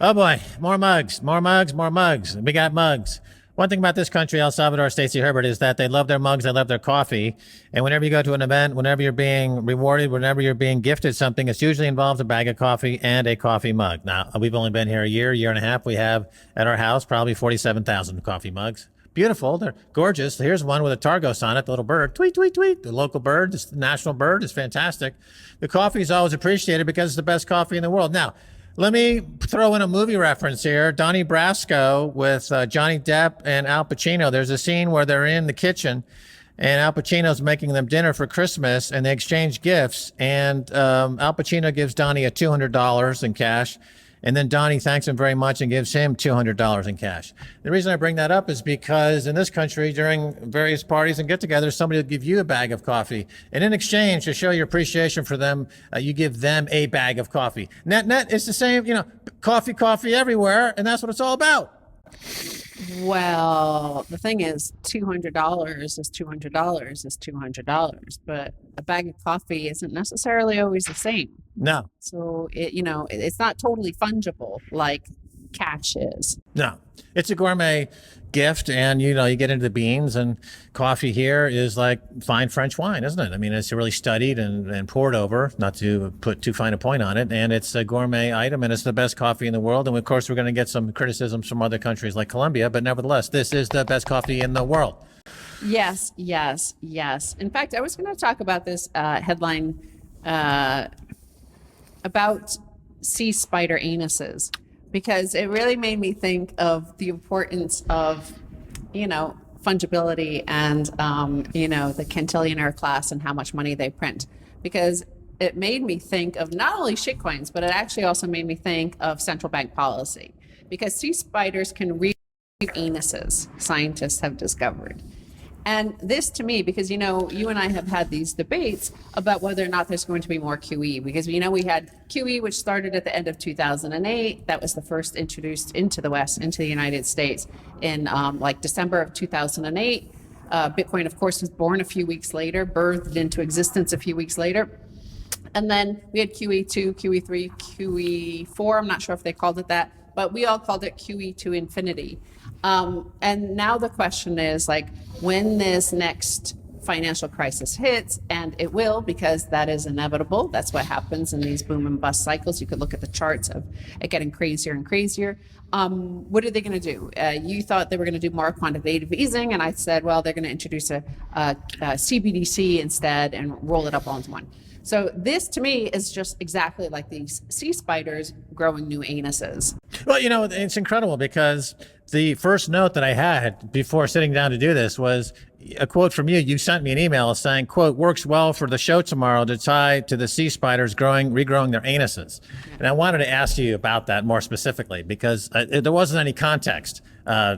Oh boy, more mugs, more mugs, more mugs. We got mugs. One thing about this country, El Salvador, Stacy Herbert, is that they love their mugs, they love their coffee. And whenever you go to an event, whenever you're being rewarded, whenever you're being gifted something, it usually involves a bag of coffee and a coffee mug. Now, we've only been here a year and a half. We have at our house probably 47,000 coffee mugs. Beautiful. They're gorgeous. Here's one with a Targos on it, the little bird. Tweet, tweet, tweet. The local bird, the national bird is fantastic. The coffee is always appreciated because it's the best coffee in the world. Now, let me throw in a movie reference here. Donnie Brasco with Johnny Depp and Al Pacino. There's a scene where they're in the kitchen and Al Pacino's making them dinner for Christmas and they exchange gifts. And Al Pacino gives Donnie a $200 in cash. And then Donnie thanks him very much and gives him $200 in cash. The reason I bring that up is because in this country, during various parties and get-togethers, somebody will give you a bag of coffee. And in exchange, to show your appreciation for them, you give them a bag of coffee. Net, it's the same, coffee everywhere, and that's what it's all about. Well, the thing is, $200 is $200 is $200, but a bag of coffee isn't necessarily always the same. No. So it's not totally fungible like cash is. No, it's a gourmet gift, and you get into the beans, and coffee here is like fine French wine, isn't it? I mean, it's really studied and poured over, not to put too fine a point on it, and it's a gourmet item, and it's the best coffee in the world. And of course, we're going to get some criticisms from other countries like Colombia, but nevertheless, this is the best coffee in the world. Yes, yes, yes. In fact, I was going to talk about this headline about sea spider anuses, because it really made me think of the importance of, fungibility and, the cantillionaire class and how much money they print. Because it made me think of not only shitcoins, but it actually also made me think of central bank policy. Because sea spiders can read anuses, scientists have discovered. And this to me, because, you and I have had these debates about whether or not there's going to be more QE, because, we had QE, which started at the end of 2008. That was the first introduced into the West, into the United States in December of 2008. Bitcoin, of course, was born a few weeks later, birthed into existence a few weeks later. And then we had QE2, QE3, QE4. I'm not sure if they called it that, but we all called it QE to infinity. And now the question is when this next financial crisis hits, and it will, because that is inevitable. That's what happens in these boom and bust cycles. You could look at the charts of it getting crazier and crazier. What are they going to do? You thought they were going to do more quantitative easing, and I said, well, they're going to introduce a CBDC instead and roll it up all into one. So this, to me, is just exactly like these sea spiders growing new anuses. Well, it's incredible, because the first note that I had before sitting down to do this was a quote from you. You sent me an email saying, quote, works well for the show tomorrow to tie to the sea spiders regrowing their anuses. And I wanted to ask you about that more specifically, because there wasn't any context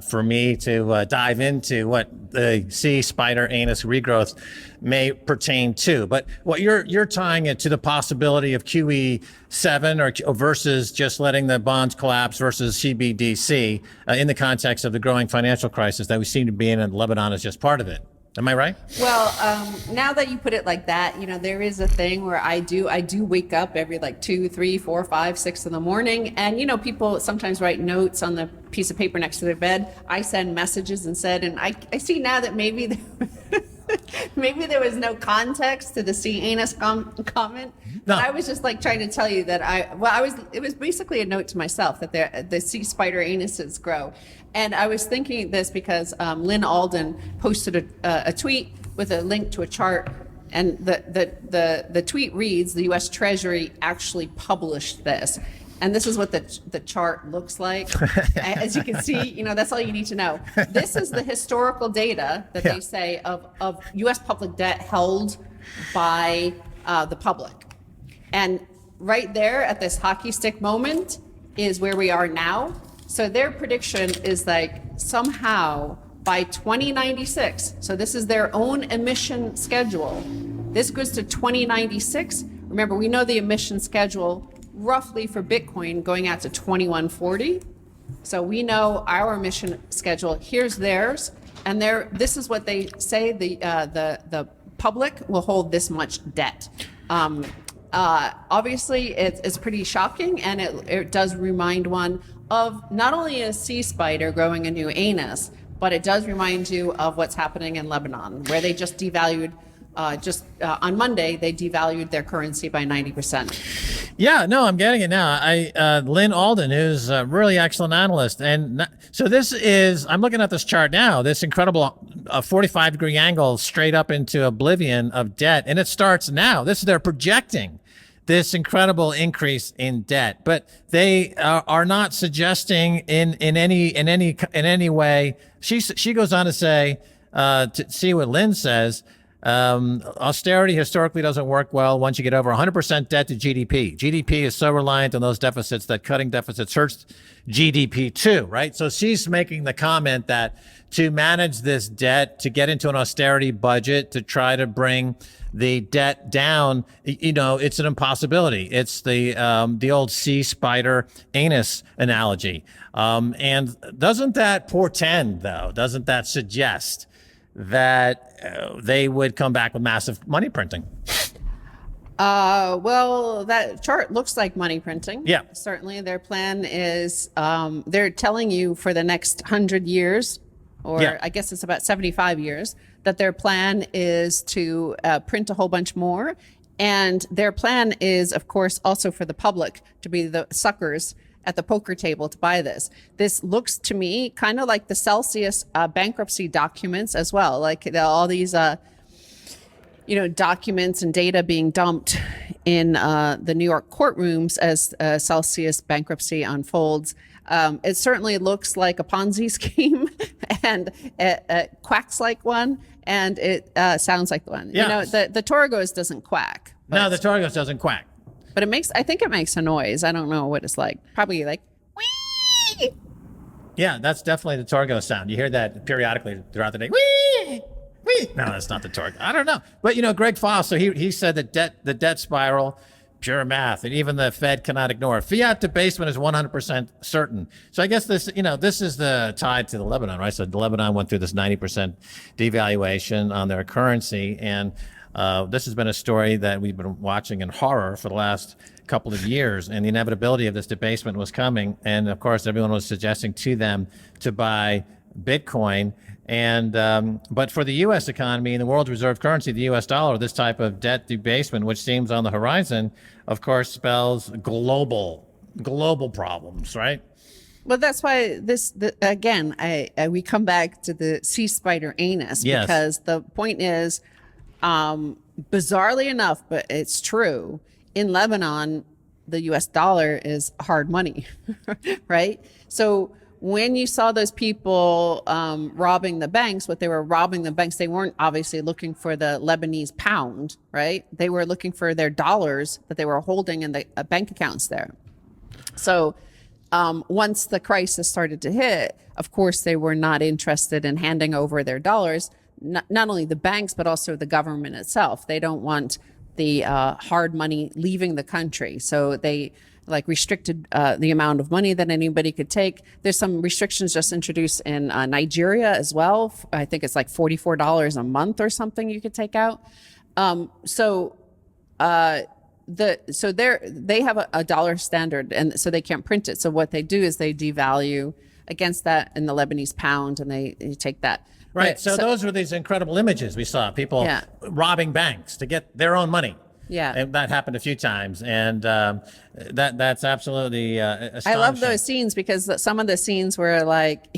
for me to dive into what the sea spider anus regrowth may pertain to. But what you're tying it to the possibility of QE7 or versus just letting the bonds collapse versus CBDC in the context of the growing financial crisis that we seem to be in, and Lebanon is just part of it. Am I right? Well, now that you put it like that, there is a thing where I do wake up every 2, 3, 4, 5, 6 in the morning. And, people sometimes write notes on the piece of paper next to their bed. I send messages and I see now that maybe maybe there was no context to the sea anus comment. No. But I was just trying to tell you that it was basically a note to myself that the sea spider anuses grow. And I was thinking this because Lynn Alden posted a tweet with a link to a chart, and the tweet reads, the U.S. Treasury actually published this. And this is what the chart looks like. As you can see, that's all you need to know. This is the historical data that they say of U.S. public debt held by the public. And right there at this hockey stick moment is where we are now. So their prediction is somehow by 2096, so this is their own emission schedule. This goes to 2096. Remember, we know the emission schedule roughly for Bitcoin going out to 2140. So we know our emission schedule. Here's theirs, and this is what they say: the public will hold this much debt. Obviously, it's pretty shocking, and it does remind one of not only a sea spider growing a new anus, but it does remind you of what's happening in Lebanon, where they just devalued, on Monday, they devalued their currency by 90%. Yeah, no, I'm getting it now. Lynn Alden, who's a really excellent analyst. So this is, I'm looking at this chart now, this incredible 45-degree angle straight up into oblivion of debt. And it starts now. They're projecting this incredible increase in debt, but they are not suggesting in any way. She goes on to say, to see what Lynn says, austerity historically doesn't work well once you get over 100% debt to GDP. GDP is so reliant on those deficits that cutting deficits hurts GDP too, right? So she's making the comment that to manage this debt, to get into an austerity budget, to try to bring the debt down, it's an impossibility. It's the old sea spider anus analogy. And doesn't that portend, though, doesn't that suggest that they would come back with massive money printing? Well, that chart looks like money printing. Yeah. Certainly their plan is, they're telling you for the next 100 years, or Yeah. I guess it's about 75 years, that their plan is to print a whole bunch more. And their plan is, of course, also for the public to be the suckers at the poker table to buy this. This looks to me kind of like the Celsius bankruptcy documents as well, like all these documents and data being dumped in the New York courtrooms as Celsius bankruptcy unfolds. It certainly looks like a Ponzi scheme, and it quacks like one, and it sounds like one. Yeah. The Torgos doesn't quack. No, the Torgos doesn't quack. But I think it makes a noise. I don't know what it's like. Probably like, wee! Yeah, that's definitely the Torgo sound. You hear that periodically throughout the day. Wee! Wee! No, that's not the Torgo. I don't know. But, Greg Foss, so he said that the debt spiral, pure math, and even the Fed cannot ignore. Fiat debasement is 100% certain. So I guess this is the tied to the Lebanon, right? So Lebanon went through this 90% devaluation on their currency, and this has been a story that we've been watching in horror for the last couple of years, and the inevitability of this debasement was coming. And of course, everyone was suggesting to them to buy Bitcoin. And but for the U.S. economy and the world's reserve currency, the U.S. dollar, this type of debt debasement, which seems on the horizon, of course, spells global problems, right? Well, that's why again, we come back to the sea spider anus, Yes. because the point is, bizarrely enough, but it's true, in Lebanon, the US dollar is hard money, right? So when you saw those people robbing the banks, what they were robbing the banks, they weren't obviously looking for the Lebanese pound, right? They were looking for their dollars that they were holding in the bank accounts there. So once the crisis started to hit, of course, they were not interested in handing over their dollars, not only the banks, but also the government itself. They don't want the hard money leaving the country. So they restricted the amount of money that anybody could take. There's some restrictions just introduced in Nigeria as well. I think it's like $44 a month or something you could take out. So they have a dollar standard, and so they can't print it. So what they do is they devalue against that in the Lebanese pound, and they take that. Right. But, So those were these incredible images we saw, people robbing banks to get their own money. Yeah. And that happened a few times. And that's absolutely astonishing. I love those scenes, because some of the scenes were like,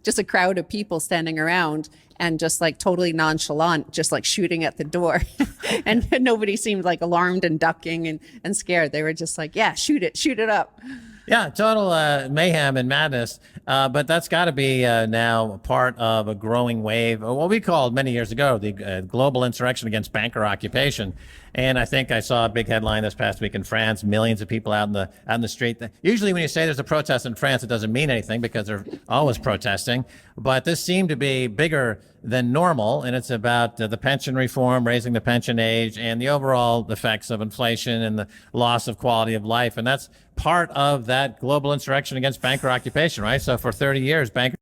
just a crowd of people standing around and just like totally nonchalant, just like shooting at the door. And nobody seemed like alarmed and ducking and scared. They were just like, yeah, shoot it up. Yeah, total mayhem and madness. But that's got to be now part of a growing wave, or what we called many years ago the global insurrection against banker occupation. And I think I saw a big headline this past week in France: millions of people out in the street. Usually, when you say there's a protest in France, it doesn't mean anything because they're always protesting. But this seemed to be bigger than normal, and it's about the pension reform, raising the pension age, and the overall effects of inflation and the loss of quality of life. And that's part of that global insurrection against banker occupation, right? So for 30 years, bankers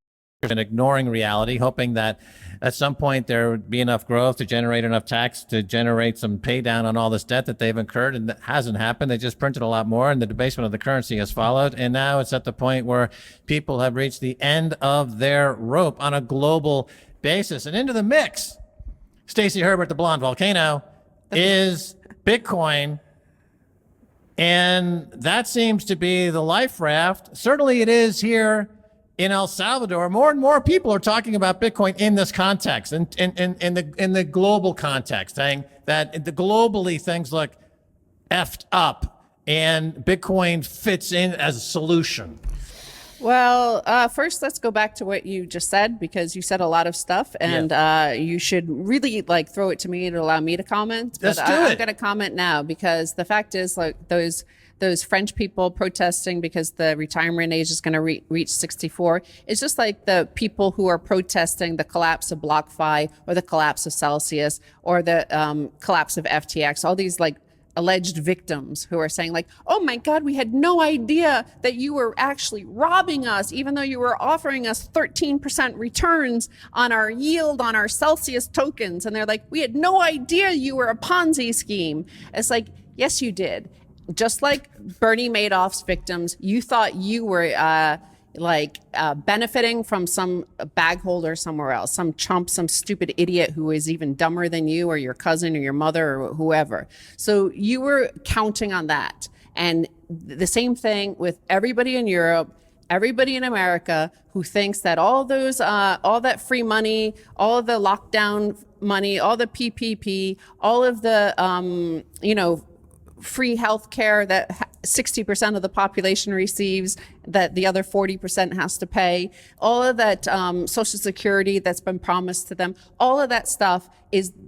and ignoring reality, hoping that at some point there would be enough growth to generate enough tax to generate some pay down on all this debt that they've incurred, and that hasn't happened. They just printed a lot more, and the debasement of the currency has followed, and now it's at the point where people have reached the end of their rope on a global basis. And into the mix, Stacy Herbert, the blonde volcano, is Bitcoin. And that seems to be the life raft. Certainly it is here in El Salvador. More and more people are talking about Bitcoin in this context, in the global context, saying that globally things look effed up and Bitcoin fits in as a solution. Well, first, let's go back to what you just said, because you said a lot of stuff, and you should really throw it to me to allow me to comment. Let's but do it. I'm going to comment now, because the fact is, those French people protesting because the retirement age is going to reach 64. It's just like the people who are protesting the collapse of BlockFi or the collapse of Celsius or the collapse of FTX. All these alleged victims who are saying oh my God, we had no idea that you were actually robbing us, even though you were offering us 13% returns on our yield on our Celsius tokens. And they're we had no idea you were a Ponzi scheme. It's yes, you did. Just like Bernie Madoff's victims, you thought you were benefiting from some bag holder somewhere else, some chump, some stupid idiot who is even dumber than you or your cousin or your mother or whoever. So you were counting on that. And the same thing with everybody in Europe, everybody in America who thinks that all that free money, all of the lockdown money, all the PPP, all of the, free health care that 60% of the population receives, that the other 40% has to pay, all of that Social Security that's been promised to them, all of that stuff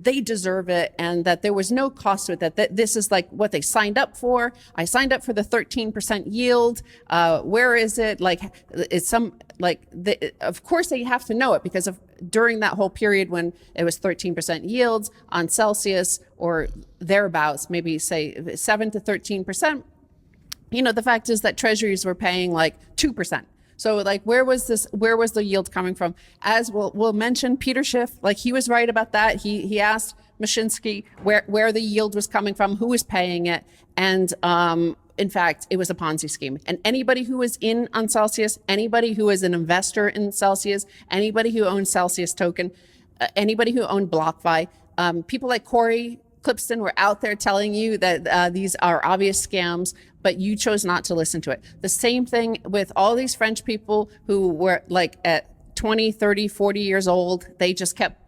they deserve it, and that there was no cost to it, that this is what they signed up for. I signed up for the 13% yield. Where is it? It's of course they have to know it, because during that whole period when it was 13% yields on Celsius or thereabouts, maybe say 7 to 13%, the fact is that treasuries were paying 2%. So where was the yield coming from? As we'll mention, Peter Schiff, he was right about that. He asked Mashinsky where the yield was coming from, who was paying it. And in fact, it was a Ponzi scheme. And anybody who was in on Celsius, anybody who is an investor in Celsius, anybody who owned Celsius token, anybody who owned BlockFi, people like Corey Clipston were out there telling you that these are obvious scams, but you chose not to listen to it. The same thing with all these French people who were at 20, 30, 40 years old. They just kept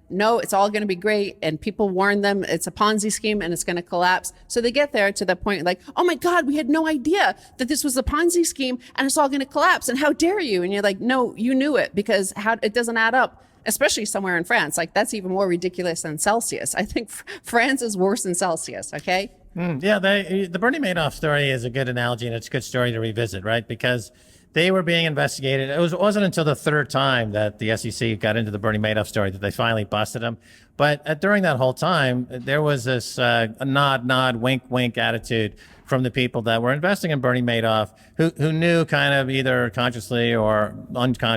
no, it's all going to be great. And people warned them it's a Ponzi scheme and it's going to collapse. So they get there to the point oh my God, we had no idea that this was a Ponzi scheme and it's all going to collapse. And how dare you? And you're no, you knew it, because it doesn't add up. Especially somewhere in France. That's even more ridiculous than Celsius. I think France is worse than Celsius, okay? The Bernie Madoff story is a good analogy, and it's a good story to revisit, right? Because they were being investigated. It wasn't until the third time that the SEC got into the Bernie Madoff story that they finally busted him. But during that whole time, there was this nod, wink attitude from the people that were investing in Bernie Madoff, who knew kind of either consciously or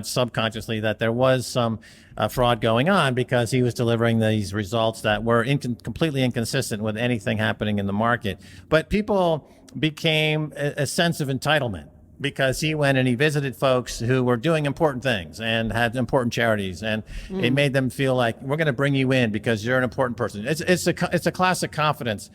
subconsciously that there was some fraud going on, because he was delivering these results that were completely inconsistent with anything happening in the market. But people became a sense of entitlement, because he went and he visited folks who were doing important things and had important charities, and it made them feel like, we're going to bring you in because you're an important person. It's a classic confidence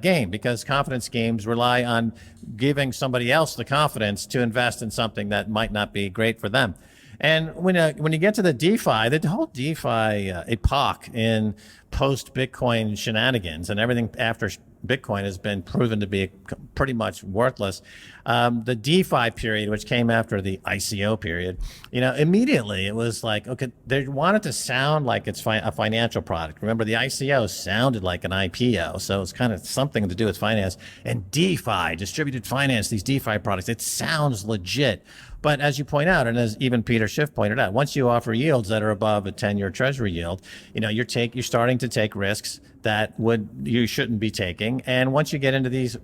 game, because confidence games rely on giving somebody else the confidence to invest in something that might not be great for them. And when you get to the DeFi, the whole DeFi epoch in post-Bitcoin shenanigans, and everything after Bitcoin has been proven to be pretty much worthless. The DeFi period, which came after the ICO period, immediately it was okay, they wanted to sound like it's a financial product. Remember, the ICO sounded like an IPO, so it's kind of something to do with finance. And DeFi, distributed finance, these DeFi products, it sounds legit. But as you point out, and as even Peter Schiff pointed out, once you offer yields that are above a 10-year Treasury yield, you're starting to take risks that you shouldn't be taking. And once you get into the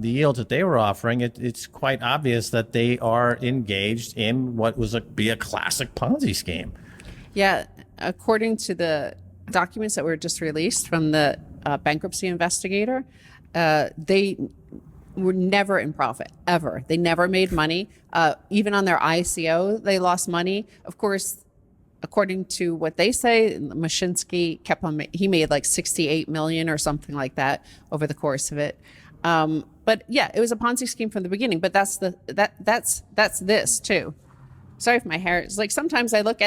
yields that they were offering, it's quite obvious that they are engaged in what was be a classic Ponzi scheme. Yeah, according to the documents that were just released from the bankruptcy investigator, they were never in profit, ever. They never made money. Even on their ICO, they lost money. Of course, according to what they say, Mashinsky he made like 68 million or something like that over the course of it. But yeah, it was a Ponzi scheme from the beginning, but that's this too. Sorry if my hair is like, sometimes I look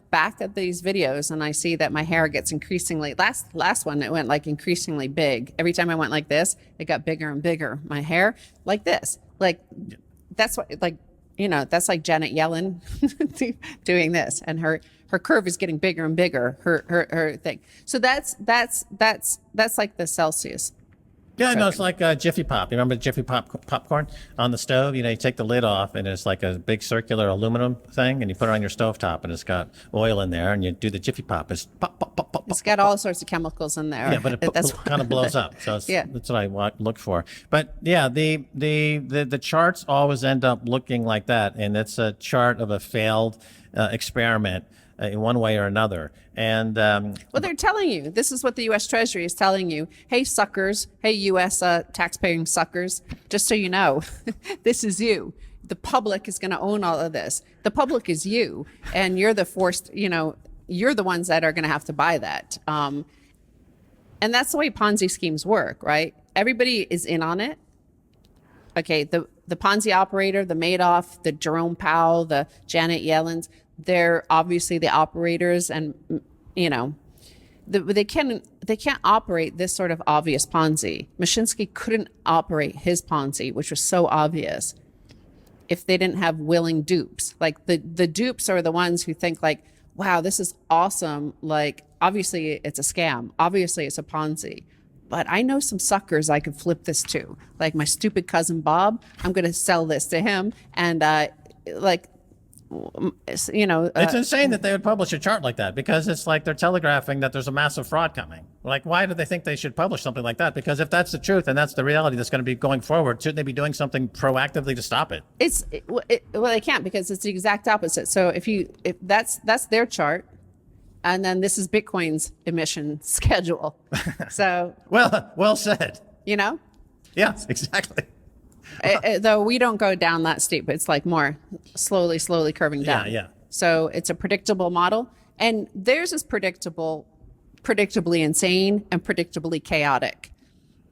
back at these videos and I see that my hair gets increasingly, last one, it went like increasingly big. Every time I went like this, it got bigger and bigger. My hair like this, that's what, that's like Janet Yellen doing this, and her curve is getting bigger and bigger, her thing. So that's like the Celsius. Yeah, no, it's like Jiffy Pop. You remember Jiffy Pop popcorn on the stove? You take the lid off, and it's like a big circular aluminum thing, and you put it on your stovetop, and it's got oil in there, and you do the Jiffy Pop. It's pop, pop, pop, pop. It's got all sorts of chemicals in there. Yeah, but it kind of blows up. So that's what I look for. But yeah, the charts always end up looking like that, and it's a chart of a failed experiment in one way or another. And well, they're telling you, this is what the U.S. Treasury is telling you. Hey, suckers. Hey, U.S. Taxpaying suckers. Just so you know, this is you. The public is going to own all of this. The public is you, and you're the you're the ones that are going to have to buy that. And that's the way Ponzi schemes work, right? Everybody is in on it. Okay, the Ponzi operator, the Madoff, the Jerome Powell, the Janet Yellens, they're obviously the operators, and they can't operate this sort of obvious Ponzi. Mashinsky couldn't operate his Ponzi, which was so obvious, if they didn't have willing dupes. Like the dupes are the ones who think like, wow, this is awesome. Like, obviously it's a scam. Obviously it's a Ponzi. But I know some suckers I could flip this to. Like my stupid cousin Bob, I'm going to sell this to him. And it's insane that they would publish a chart like that, because it's like they're telegraphing that there's a massive fraud coming. Like, why do they think they should publish something like that? Because if that's the truth and that's the reality that's going to be going forward, shouldn't they be doing something proactively to stop it? Well, they can't, because it's the exact opposite. So if that's their chart, and then this is Bitcoin's emission schedule. So well said. Yes, exactly. Though we don't go down that steep, it's like more slowly curving down. Yeah. So it's a predictable model, and theirs is predictably insane and predictably chaotic.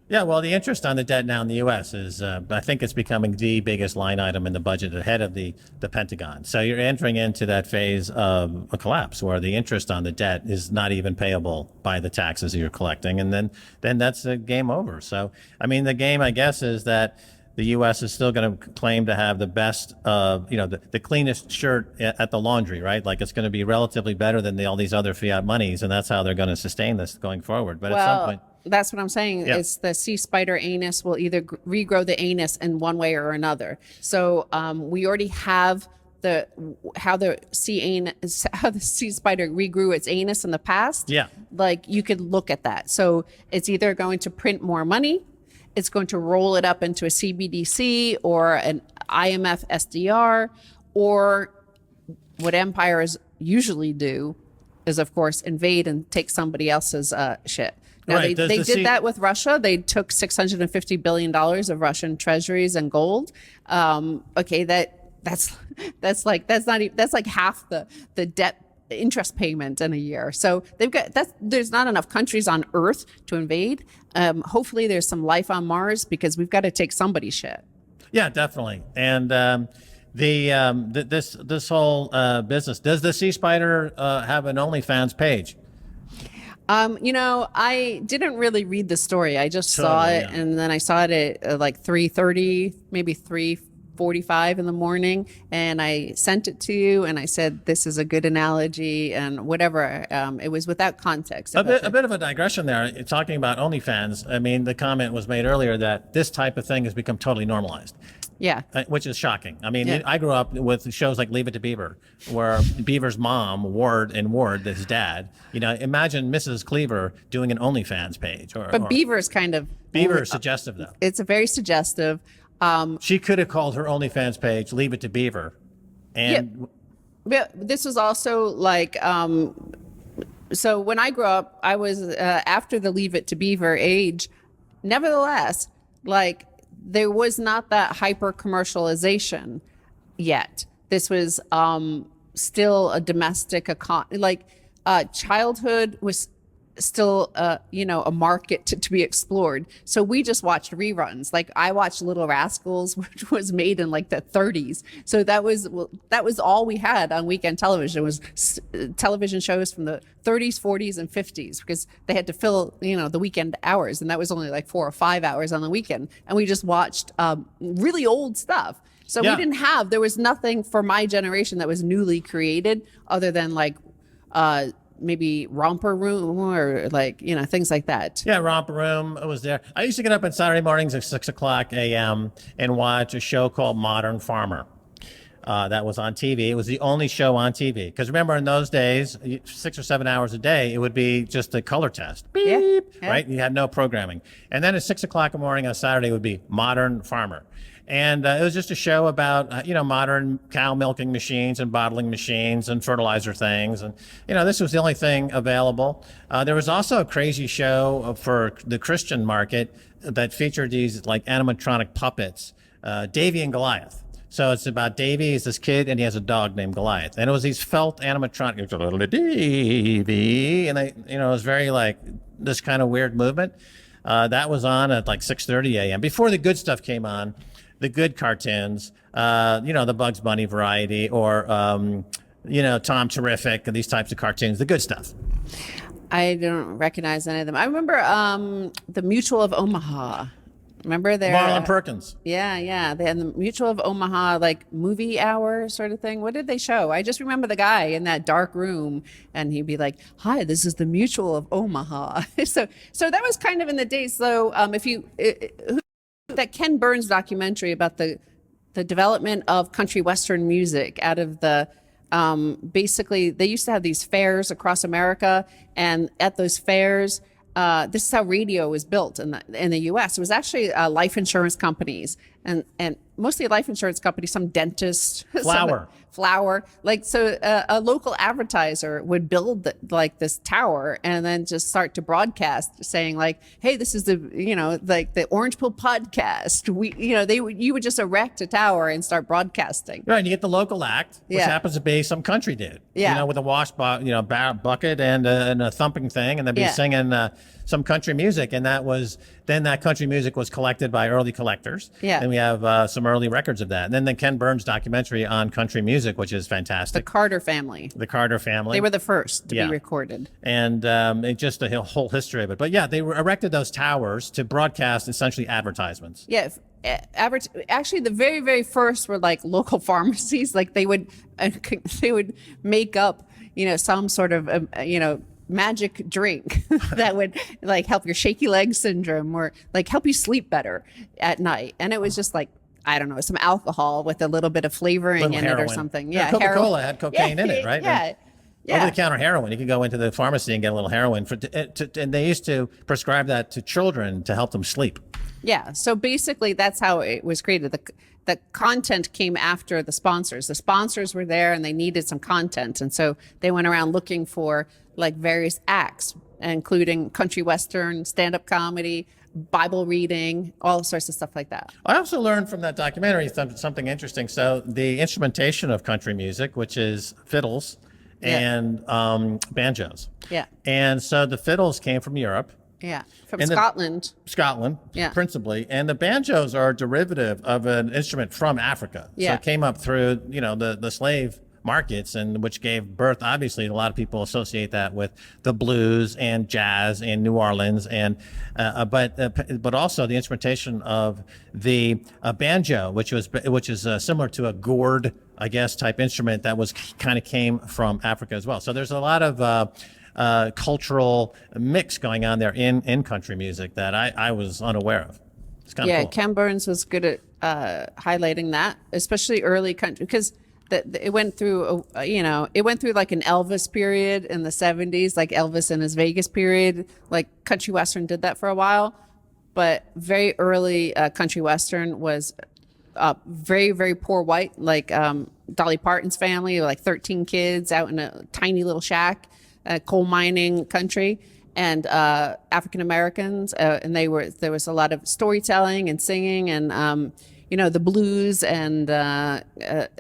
Yeah, well, the interest on the debt now in the U.S. is, I think it's becoming the biggest line item in the budget ahead of the Pentagon. So you're entering into that phase of a collapse where the interest on the debt is not even payable by the taxes you're collecting. And then that's a game over. So, I mean, the game, I guess, is that the U.S. is still going to claim to have the best, the cleanest shirt at the laundry, right? Like, it's going to be relatively better than all these other fiat monies, and that's how they're going to sustain this going forward. But at some point, that's what I'm saying. Yeah. It's the sea spider anus will either regrow the anus in one way or another. So we already have how the sea spider regrew its anus in the past. Yeah, like you could look at that. So it's either going to print more money, it's going to roll it up into a CBDC or an IMF SDR, or what empires usually do is, of course, invade and take somebody else's shit. Now, right. they did that with Russia. They took $650 billion of Russian treasuries and gold. Okay, that's like half the debt interest payment in a year. So there's not enough countries on Earth to invade. Hopefully there's some life on Mars, because we've got to take somebody's shit. Yeah, definitely. And this whole business, does the Sea Spider have an OnlyFans page? I didn't really read the story. I just saw it, and then I saw it at like 3:30, maybe 3:45 in the morning, and I sent it to you, and I said, this is a good analogy, and whatever. It was without context. A bit of a digression there, talking about OnlyFans. I mean, the comment was made earlier that this type of thing has become totally normalized. Yeah. Which is shocking. I mean, Yeah. I grew up with shows like Leave It to Beaver, where Beaver's mom, Ward, his dad, imagine Mrs. Cleaver doing an OnlyFans page. But Beaver is kind of Beaver is suggestive, though. It's a very suggestive. She could have called her OnlyFans page Leave It to Beaver. And Yeah, this was also like, so when I grew up, I was after the Leave It to Beaver age. Nevertheless, like there was not that hyper commercialization yet. This was still a domestic childhood was still a market to be explored. So we just watched reruns. Like I watched Little Rascals, which was made in like the 30s. So that was all we had on weekend television was television shows from the 30s, 40s, and 50s because they had to fill the weekend hours, and that was only like 4 or 5 hours on the weekend. And we just watched really old stuff. So Yeah. there was nothing for my generation that was newly created other than like maybe Romper Room or things like that. Yeah, Romper Room was there. I used to get up on Saturday mornings at 6:00 a.m. and watch a show called Modern Farmer. That was on TV. It was the only show on TV. Because remember, in those days, 6 or 7 hours a day, it would be just a color test. Beep, Yeah. right? You had no programming. And then at 6:00 in the morning on Saturday, it would be Modern Farmer. And it was just a show about, modern cow milking machines and bottling machines and fertilizer things. And, this was the only thing available. There was also a crazy show for the Christian market that featured these like animatronic puppets, Davy and Goliath. So it's about Davy, he's this kid, and he has a dog named Goliath. And it was these felt animatronic, it was a little Davy, and it was very like this kind of weird movement. That was on at like 6:30 a.m. before the good stuff came on. The good cartoons, the Bugs Bunny variety, or Tom Terrific, and these types of cartoons, the good stuff. I don't recognize any of them. I remember the Mutual of Omaha. Remember their Marlon Perkins. Yeah. They had the Mutual of Omaha like movie hour sort of thing. What did they show? I just remember the guy in that dark room, and he'd be like, "Hi, this is the Mutual of Omaha." so that was kind of in the days. So that Ken Burns documentary about the development of country western music out of the basically they used to have these fairs across America, and at those fairs this is how radio was built in the U.S. It was actually life insurance companies and mostly life insurance companies, some dentists, flour. Like, so a local advertiser would build this tower and then just start to broadcast saying like, hey, this is the the Orange Pill podcast. You would just erect a tower and start broadcasting. Right, and you get the local act, which happens to be some country dude. Yeah. With a bucket and a thumping thing, and they'd be singing some country music, and that country music was collected by early collectors. Yeah. And we have some early records of that. And then the Ken Burns documentary on country music, which is fantastic. The Carter family. They were the first to be recorded. And just a whole history of it. But yeah, they erected those towers to broadcast essentially advertisements. Yeah. Actually, the very, very first were like local pharmacies. Like they would make up, some sort of, magic drink that would like help your shaky leg syndrome or like help you sleep better at night. And it was just like, I don't know, some alcohol with a little bit of flavoring in heroin. It or something. Yeah, Coca-Cola had cocaine in it, right? Yeah. Over-the-counter heroin. You could go into the pharmacy and get a little heroin. And they used to prescribe that to children to help them sleep. Yeah. So basically, that's how it was created. The content came after the sponsors. The sponsors were there and they needed some content. And so they went around looking for like various acts, including country western, stand-up comedy, Bible reading, all sorts of stuff like that. I also learned from that documentary something interesting. So the instrumentation of country music, which is fiddles and banjos. Yeah. And so the fiddles came from Europe. Yeah, from Scotland. Scotland, principally. And the banjos are a derivative of an instrument from Africa. Yeah. So it came up through, the slave markets, and which gave birth, obviously, a lot of people associate that with the blues and jazz in New Orleans, and but also the instrumentation of the banjo, which is similar to a gourd, I guess, type instrument that was kind of came from Africa as well. So there's a lot of cultural mix going on there in country music that I was unaware of. It's kind of cool. Ken Burns was good at highlighting that, especially early country, because it went through, it went through like an Elvis period in the 70s, like Elvis in his Vegas period. Like country western did that for a while, but very early country western was very, very poor white, like Dolly Parton's family, like 13 kids out in a tiny little shack, coal mining country, and African Americans, and there was a lot of storytelling and singing and the blues, and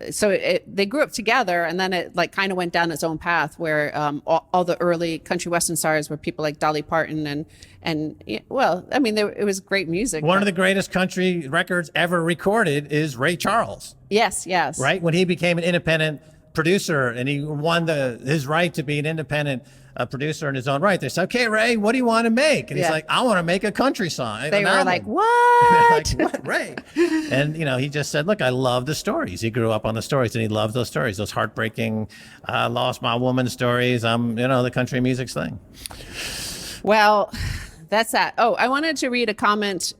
so they grew up together, and then it like kind of went down its own path where all the early country western stars were people like Dolly Parton and well, I mean, it was great music. One of the greatest country records ever recorded is Ray Charles. Yes. Right? When he became an independent producer and he won his right to be an independent producer in his own right, they said, okay, Ray, what do you want to make? And he's like, I want to make a country song. They were like, what? Like, what, Ray? And, he just said, look, I love the stories. He grew up on the stories and he loved those stories, those heartbreaking, lost my woman stories, the country music's thing. Well, that's that. Oh, I wanted to read a comment,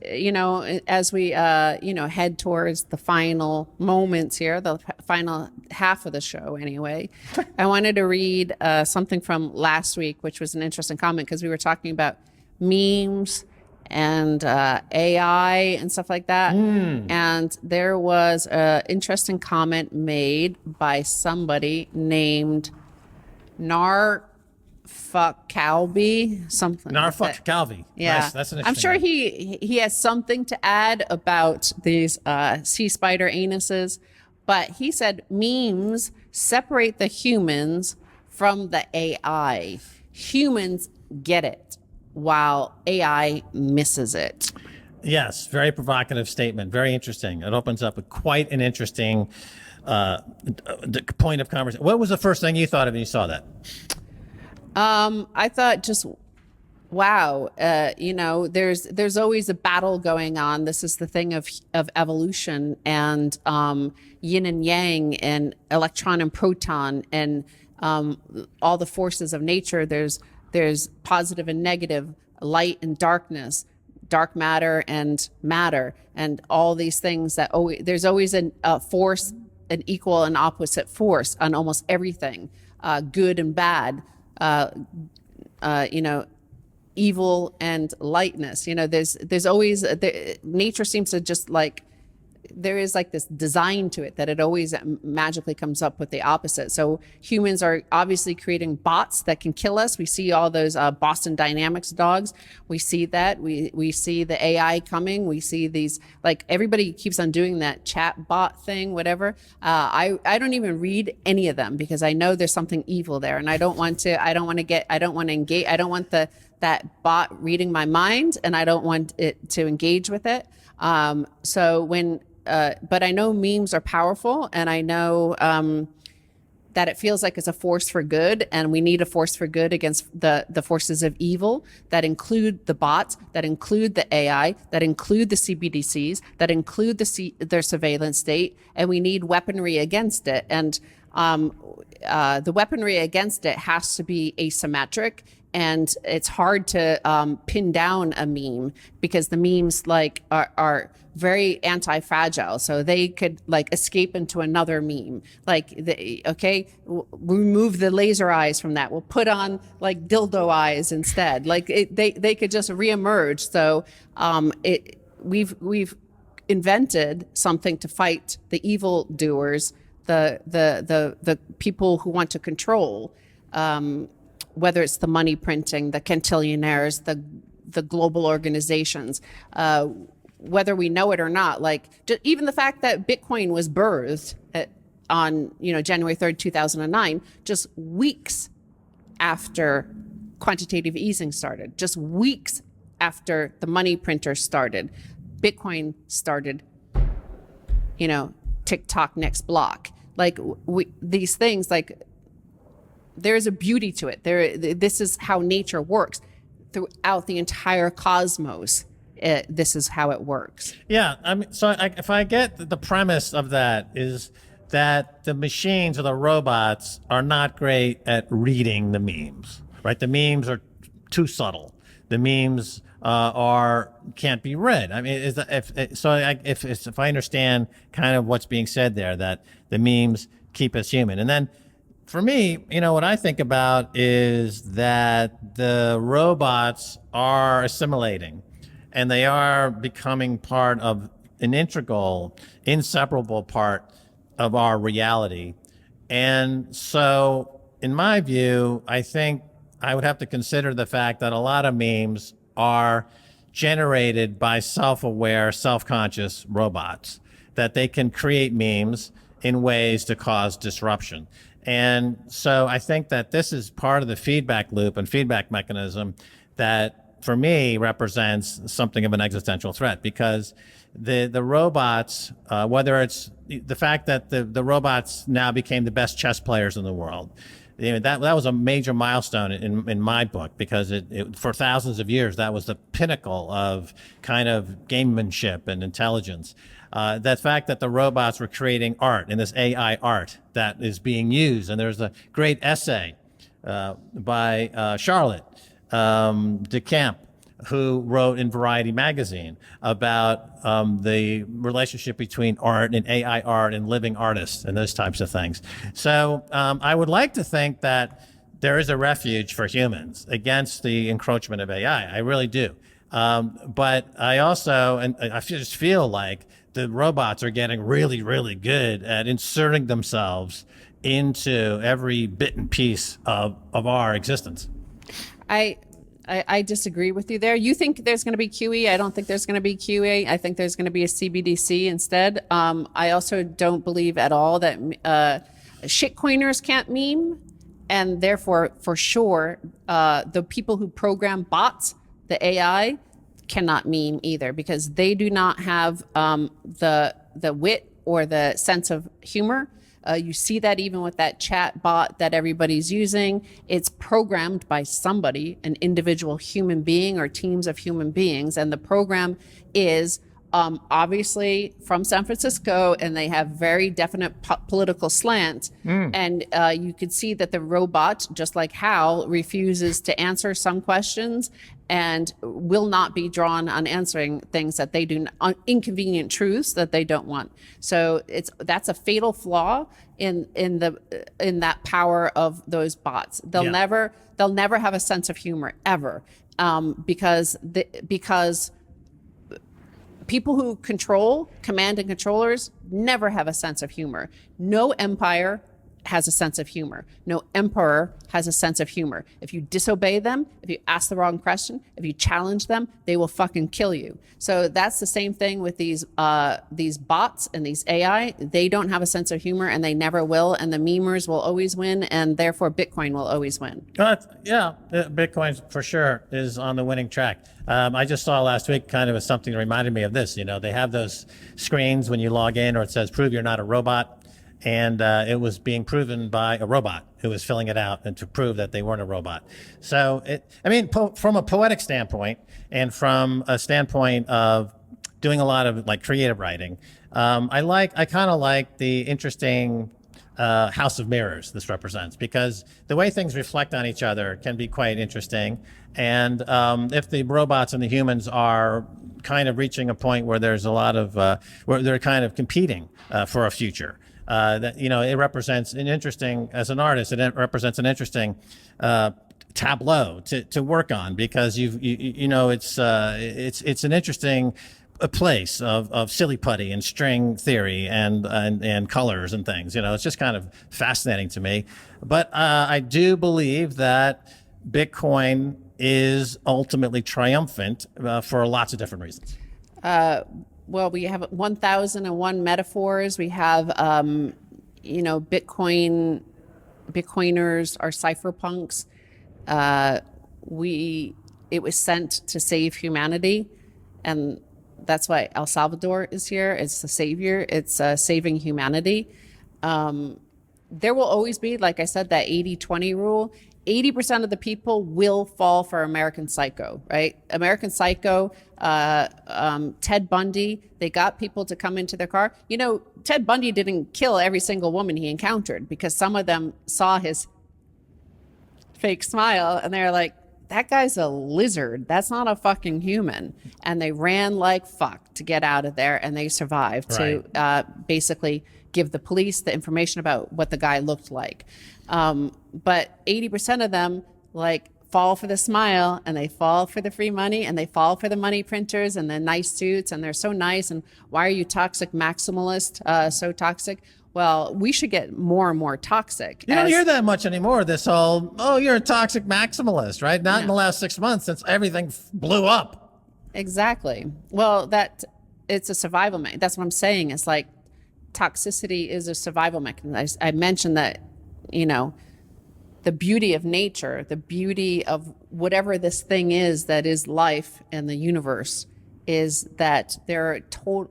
as we, head towards the final moments here, the final half of the show anyway. I wanted to read something from last week, which was an interesting comment because we were talking about memes and AI and stuff like that. And there was an interesting comment made by somebody named Calvi, something. Narfuck Calvi. Yeah, nice. That's an I'm sure name. he has something to add about these sea spider anuses, but he said memes separate the humans from the AI. Humans get it, while AI misses it. Yes, very provocative statement. Very interesting. It opens up quite an interesting point of conversation. What was the first thing you thought of when you saw that? I thought just, wow, there's always a battle going on. This is the thing of evolution and yin and yang and electron and proton and all the forces of nature. There's positive and negative, light and darkness, dark matter and all these things that there's always a force, an equal and opposite force on almost everything, good and bad. Evil and lightness. There's always nature seems to just like there is like this design to it that it always magically comes up with the opposite. So humans are obviously creating bots that can kill us. We see all those Boston Dynamics dogs. We see that. We see the AI coming. We see these, like to keeps on doing that chat bot thing, whatever. I don't even read any of them because I know there's something evil there, and I don't want to engage. I don't want that bot reading my mind, and I don't want it to engage with it. But I know memes are powerful, and I know that it feels like it's a force for good, and we need a force for good against the forces of evil that include the bots, that include the AI, that include the CBDCs, that include their surveillance state, and we need weaponry against it. And the weaponry against it has to be asymmetric. And it's hard to pin down a meme because the memes are very anti-fragile, so they could escape into another meme. Remove the laser eyes from that. We'll put on dildo eyes instead. They could just reemerge. So we've invented something to fight the evil doers, the people who want to control. Whether it's the money printing, the cantillionaires, the global organizations, whether we know it or not, even the fact that Bitcoin was birthed on January 3rd, 2009, just weeks after quantitative easing started, just weeks after the money printer started, Bitcoin started, TikTok next block. These things, there's a beauty to it. This is how nature works throughout the entire cosmos. This is how it works. Yeah, if I get the premise of that is that the machines or the robots are not great at reading the memes, right? The memes are too subtle. the memes can't be read. I mean, if I understand kind of what's being said there, that the memes keep us human. And then for me, what I think about is that the robots are assimilating, and they are becoming part of an integral, inseparable part of our reality. And so, in my view, I think I would have to consider the fact that a lot of memes are generated by self-aware, self-conscious robots, that they can create memes in ways to cause disruption. And so I think that this is part of the feedback loop and feedback mechanism that, for me, represents something of an existential threat, because the robots, whether it's the fact that the robots now became the best chess players in the world, that was a major milestone in my book, because for thousands of years that was the pinnacle of kind of gamemanship and intelligence. That fact that the robots were creating art, and this AI art that is being used, and there's a great essay by Charlotte DeCamp, who wrote in Variety magazine about the relationship between art and AI art and living artists and those types of things. So I would like to think that there is a refuge for humans against the encroachment of AI. I really do. But I also, and I just feel like the robots are getting really, really good at inserting themselves into every bit and piece of our existence. I disagree with you there. You think there's going to be QE. I don't think there's going to be QE. I think there's going to be a CBDC instead. I also don't believe at all that shitcoiners can't meme. And therefore, for sure, the people who program bots, the AI, cannot meme either, because they do not have the wit or the sense of humor. You see that even with that chat bot that everybody's using. It's programmed by somebody, an individual human being or teams of human beings. And the program is obviously from San Francisco, and they have very definite political slants. And you could see that the robot, just like Hal, refuses to answer some questions and will not be drawn on answering things that they do, inconvenient truths that they don't want. So that's a fatal flaw in that power of those bots. They'll never have a sense of humor ever, because people who command and controllers never have a sense of humor. No empire has a sense of humor. No emperor has a sense of humor. If you disobey them, if you ask the wrong question, if you challenge them, they will fucking kill you. So that's the same thing with these bots and these AI. They don't have a sense of humor, and they never will. And the memers will always win, and therefore Bitcoin will always win. Bitcoin for sure is on the winning track. I just saw last week kind of something that reminded me of this. They have those screens when you log in, or it says "Prove you're not a robot." And it was being proven by a robot who was filling it out, and to prove that they weren't a robot. So, from a poetic standpoint, and from a standpoint of doing a lot of creative writing, I kind of like the interesting house of mirrors this represents, because the way things reflect on each other can be quite interesting. And if the robots and the humans are kind of reaching a point where there's a lot of where they're kind of competing for a future. It represents an interesting, as an artist, it represents an interesting tableau to work on, because it's an interesting place of silly putty and string theory and colors and things. It's just kind of fascinating to me. But I do believe that Bitcoin is ultimately triumphant for lots of different reasons. Well, we have 1,001 metaphors. We have, Bitcoiners are cypherpunks. It was sent to save humanity, and that's why El Salvador is here. It's the savior. It's saving humanity. There will always be, like I said, that 80-20 rule. 80% of the people will fall for American Psycho, right? American Psycho, Ted Bundy, they got people to come into their car. Ted Bundy didn't kill every single woman he encountered, because some of them saw his fake smile and they're like, that guy's a lizard. That's not a fucking human. And they ran like fuck to get out of there, and they survived to basically give the police the information about what the guy looked like. But 80% of them like fall for the smile, and they fall for the free money, and they fall for the money printers and the nice suits, and they're so nice. And why are you toxic maximalist, so toxic? Well, we should get more and more toxic. You don't hear that much anymore. This whole, oh, you're a toxic maximalist, right? Not in the last 6 months since everything blew up. Exactly. Well, it's a survival mechanism. That's what I'm saying. It's like toxicity is a survival mechanism. I mentioned that, you know, the beauty of nature, the beauty of whatever this thing is that is life and the universe, is that there are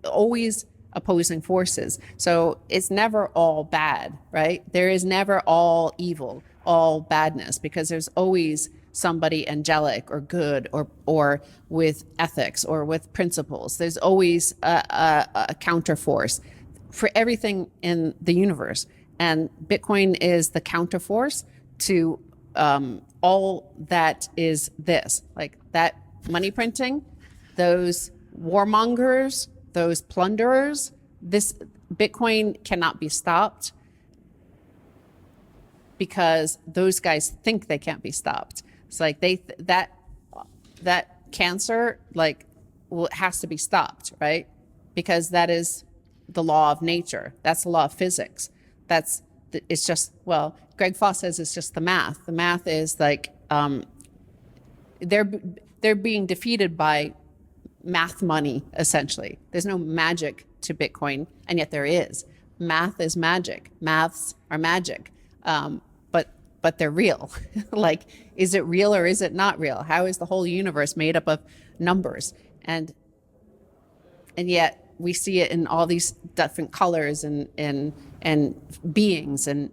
always opposing forces. So it's never all bad, right? There is never all evil, all badness, because there's always somebody angelic or good or with ethics or with principles. There's always a counterforce for everything in the universe. And Bitcoin is the counterforce to all that is this, like that money printing, those warmongers, those plunderers. This Bitcoin cannot be stopped because those guys think they can't be stopped. It's like that cancer has to be stopped, right? Because that is the law of nature. That's the law of physics. It's just, well, Greg Foss says it's just the math. The math is like they're being defeated by math money, essentially. There's no magic to Bitcoin, and yet there is. Math is magic. Maths are magic, but they're real. Like, is it real or is it not real? How is the whole universe made up of numbers? And yet we see it in all these different colors and beings and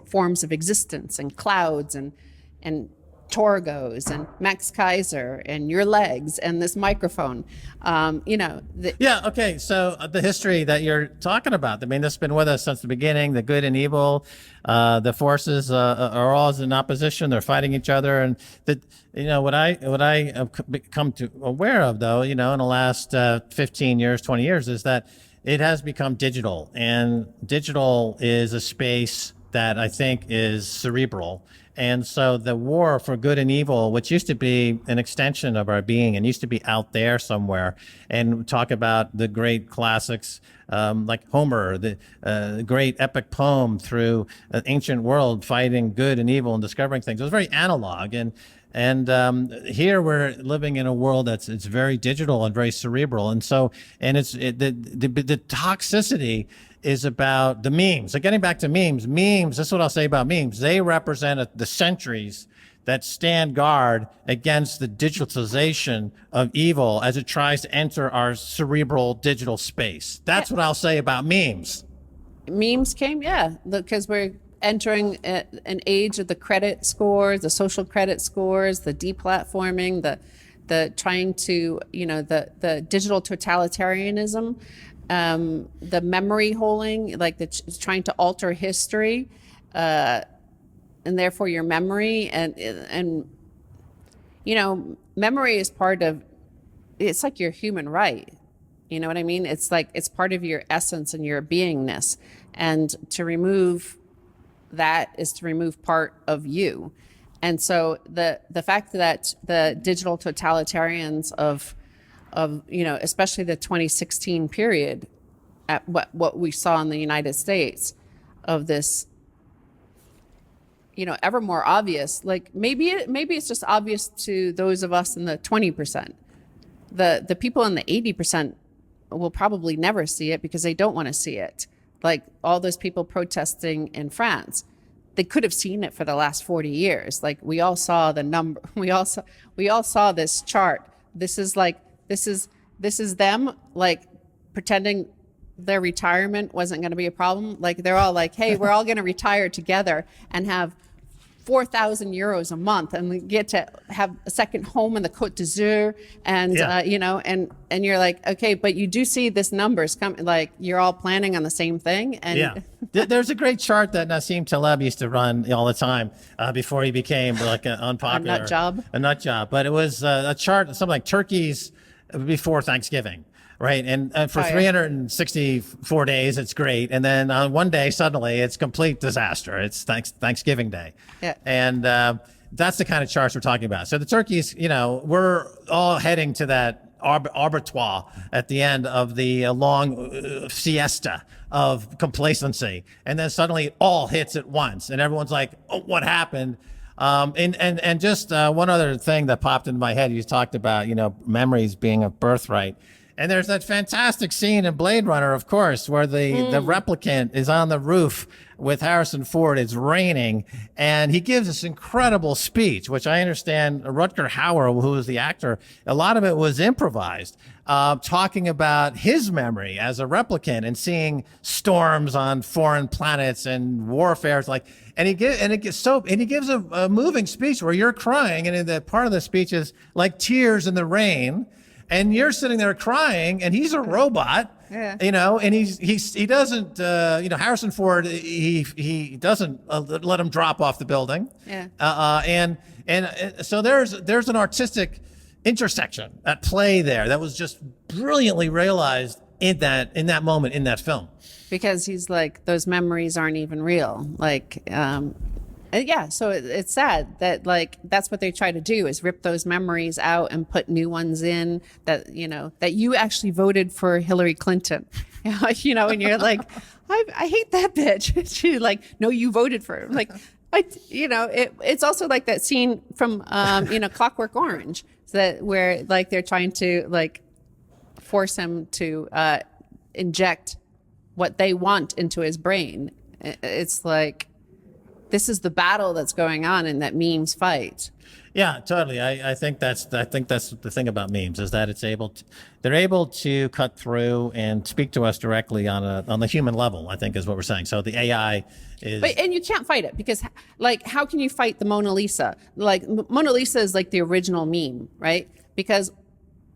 forms of existence and clouds and Torgos and Max Kaiser and your legs and this microphone. Yeah, okay. So the history that you're talking about, I mean, this has been with us since the beginning. The good and evil, the forces are all in opposition. They're fighting each other. And what I have become aware of, though, in the last 15 years, 20 years, is that it has become digital. And digital is a space that I think is cerebral. And so the war for good and evil, which used to be an extension of our being and used to be out there somewhere, and talk about the great classics like Homer, the great epic poem through an ancient world, fighting good and evil and discovering things. It was very analog. And here we're living in a world it's very digital and very cerebral. And so, the toxicity is about the memes. So getting back to memes, this is what I'll say about memes. They represent the centuries that stand guard against the digitalization of evil as it tries to enter our cerebral digital space. That's what I'll say about memes. Memes came, because we're entering an age of the credit scores, the social credit scores, the deplatforming, the trying to, the digital totalitarianism, the memory holding, like trying to alter history, and therefore your memory and memory is it's like your human right. You know what I mean? It's like, it's part of your essence and your beingness. And to remove that is to remove part of you. And so the fact that the digital totalitarians of especially the 2016 period, at what we saw in the United States, of this, ever more obvious, like maybe it's just obvious to those of us in the 20%. The people in the 80% will probably never see it because they don't want to see it. Like all those people protesting in France, they could have seen it for the last 40 years. Like we all saw the number. We all saw this chart. This is them like pretending their retirement wasn't going to be a problem. Like they're all like, hey, we're all going to retire together and have 4,000 euros a month, and we get to have a second home in the Côte d'Azur, and you know, and you're like, okay, but you do see this numbers come, like you're all planning on the same thing. And there's a great chart that Nassim Taleb used to run all the time before he became like an unpopular a nut job. But it was a chart, something like turkeys before Thanksgiving. Right. And for 364 days, it's great. And then on one day, suddenly it's complete disaster. It's Thanksgiving Day. Yeah. And that's the kind of charts we're talking about. So the turkeys, you know, we're all heading to that arbitrage at the end of the long siesta of complacency. And then suddenly it all hits at once. And everyone's like, oh, what happened? And just one other thing that popped into my head. You talked about, you know, memories being a birthright. And there's that fantastic scene in Blade Runner, of course, where the replicant is on the roof with Harrison Ford. It's raining, and he gives this incredible speech, which I understand Rutger Hauer, who is the actor, a lot of it was improvised, talking about his memory as a replicant and seeing storms on foreign planets and warfares. And he gives a moving speech where you're crying, and the part of the speech is like tears in the rain. And you're sitting there crying, and he's a robot, you know, and he doesn't, you know, Harrison Ford, he doesn't let him drop off the building. And so there's an artistic intersection at play there that was just brilliantly realized in that moment in that film. Because he's like, those memories aren't even real. Like, yeah, so it's sad that like that's what they try to do is rip those memories out and put new ones in that, you know, that you actually voted for Hillary Clinton, you know, and you're like, I hate that bitch. She's like, no, you voted for her. Like, you know, it's also like that scene from, you know, Clockwork Orange, where like they're trying to like force him to inject what they want into his brain. It's like, this is the battle that's going on and that memes fight. Yeah, totally. I think that's the thing about memes is that they're able to cut through and speak to us directly on the human level, I think is what we're saying. So the AI is, and you can't fight it because like, how can you fight the Mona Lisa? Like Mona Lisa is like the original meme, right? Because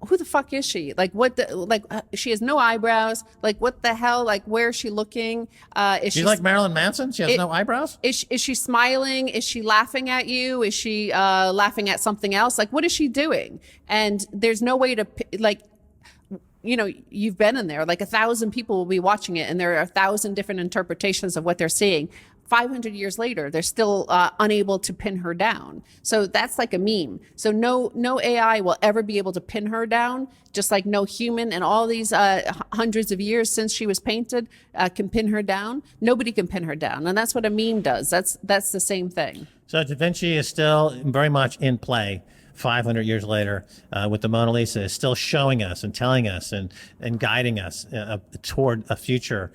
who the fuck is she? Like she has no eyebrows. Like what the hell? Like where is she looking? Is she like Marilyn Manson? She has no eyebrows? Is she smiling? Is she laughing at you? Is she laughing at something else? Like what is she doing? And there's no way to like, you know, you've been in there, like 1,000 people will be watching it and there are 1,000 different interpretations of what they're seeing. 500 years later, they're still unable to pin her down. So that's like a meme. So no AI will ever be able to pin her down, just like no human in all these hundreds of years since she was painted can pin her down. Nobody can pin her down. And that's what a meme does. That's the same thing. So Da Vinci is still very much in play. 500 years later, with the Mona Lisa, is still showing us and telling us and guiding us toward a future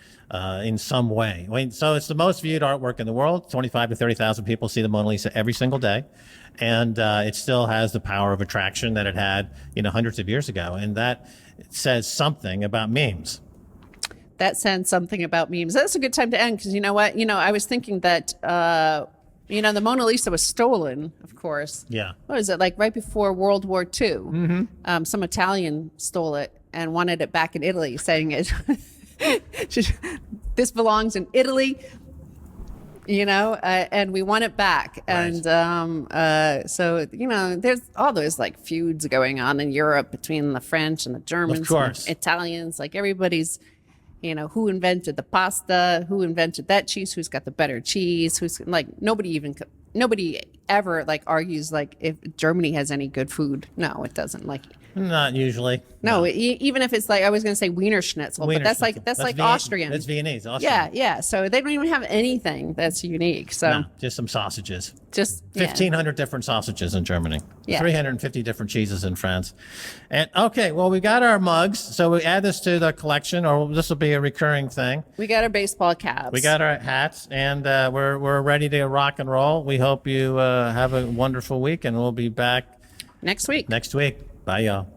in some way. I mean, so it's the most viewed artwork in the world. 25 to 30,000 people see the Mona Lisa every single day, and it still has the power of attraction that it had, you know, hundreds of years ago, and that says something about memes. That says something about memes. That's a good time to end because you know what? You know, I was thinking that. You know, the Mona Lisa was stolen, of course. Yeah. What is it, like right before World War II? Mm-hmm. Some Italian stole it and wanted it back in Italy, saying this belongs in Italy, you know, and we want it back. Right. And so, you know, there's all those like feuds going on in Europe between the French and the Germans and the Italians. Like everybody's, you know, who invented the pasta, who invented that cheese, who's got the better cheese, who's like, nobody ever like argues like if Germany has any good food. No, it doesn't. Like, not usually. No. Even if it's like, I was going to say Wiener Schnitzel, but that's like Austrian. That's Viennese. Austrian. Yeah. Yeah. So they don't even have anything that's unique. So no, just some sausages. Just 1,500 different sausages in Germany. Yeah. 350 different cheeses in France. And okay, well, we got our mugs. So we add this to the collection, or this will be a recurring thing. We got our baseball caps. We got our hats, and we're ready to rock and roll. We hope you have a wonderful week, and we'll be back next week. Bye, y'all.